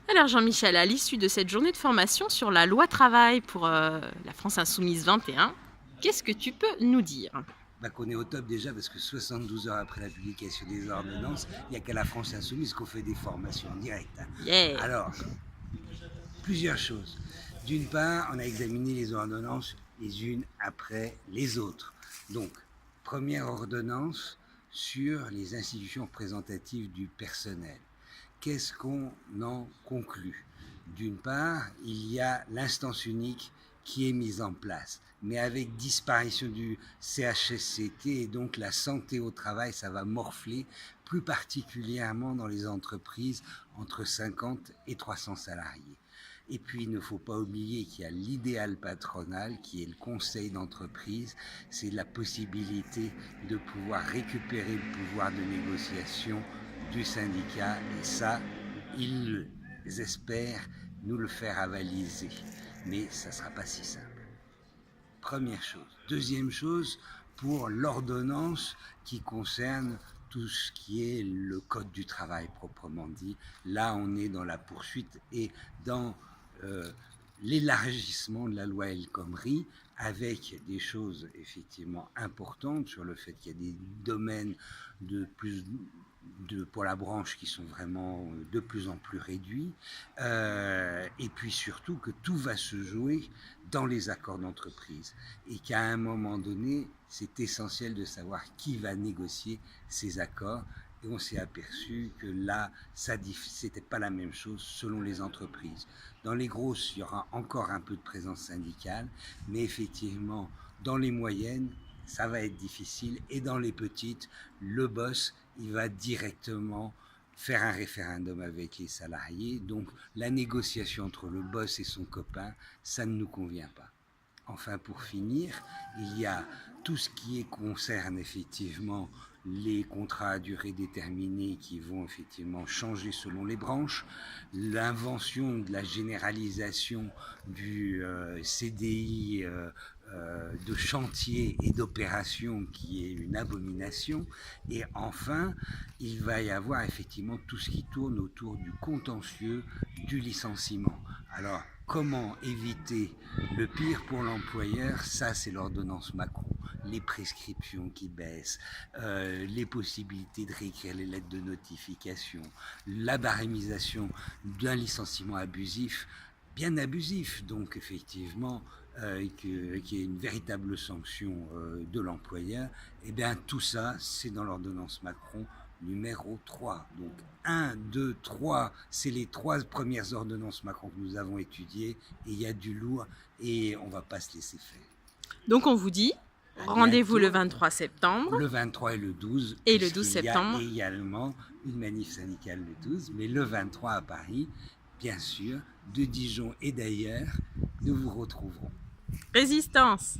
Alors Jean-Michel, à l'issue de cette journée de formation sur la loi travail pour la France Insoumise 21, qu'est-ce que tu peux nous dire? Qu'on est au top déjà parce que 72 heures après la publication des ordonnances, il n'y a qu'à la France Insoumise qu'on fait des formations en direct. Yeah. Alors, plusieurs choses. D'une part, on a examiné les ordonnances les unes après les autres. Donc, première ordonnance sur les institutions représentatives du personnel. Qu'est-ce qu'on en conclut? D'une part, il y a l'instance unique qui est mise en place, mais avec disparition du CHSCT et donc la santé au travail, ça va morfler, plus particulièrement dans les entreprises entre 50 et 300 salariés. Et puis, il ne faut pas oublier qu'il y a l'idéal patronal, qui est le conseil d'entreprise. C'est la possibilité de pouvoir récupérer le pouvoir de négociation du syndicat. Et ça, ils espèrent nous le faire avaliser. Mais ça ne sera pas si simple. Première chose. Deuxième chose, pour l'ordonnance qui concerne tout ce qui est le code du travail proprement dit. Là, on est dans la poursuite et dans l'élargissement de la loi El Khomri, avec des choses effectivement importantes sur le fait qu'il y a des domaines pour la branche qui sont vraiment de plus en plus réduits, et puis surtout que tout va se jouer dans les accords d'entreprise et qu'à un moment donné, c'est essentiel de savoir qui va négocier ces accords. Et on s'est aperçu que là, c'était pas la même chose selon les entreprises. Dans les grosses, il y aura encore un peu de présence syndicale, mais effectivement, dans les moyennes, ça va être difficile. Et dans les petites, le boss, il va directement faire un référendum avec les salariés. Donc la négociation entre le boss et son copain, ça ne nous convient pas. Enfin, pour finir, il y a tout ce qui concerne effectivement les contrats à durée déterminée qui vont effectivement changer selon les branches, l'invention de la généralisation du CDI de chantier et d'opération qui est une abomination, et enfin il va y avoir effectivement tout ce qui tourne autour du contentieux du licenciement. Alors comment éviter le pire pour l'employeur? Ça, c'est l'ordonnance Macron. Les prescriptions qui baissent, les possibilités de réécrire les lettres de notification, la barémisation d'un licenciement abusif, bien abusif, donc effectivement, qui est une véritable sanction de l'employeur. Et bien tout ça, c'est dans l'ordonnance Macron numéro 3. Donc 1, 2, 3, c'est les 3 premières ordonnances Macron que nous avons étudiées, et il y a du lourd et on ne va pas se laisser faire. Donc on vous dit rendez-vous le 23 septembre Le 23 et le 12, et le 12 puisqu'il y a septembre. également une manif syndicale le 12, mais le 23 à Paris, bien sûr, de Dijon et d'ailleurs, nous vous retrouverons. Résistance!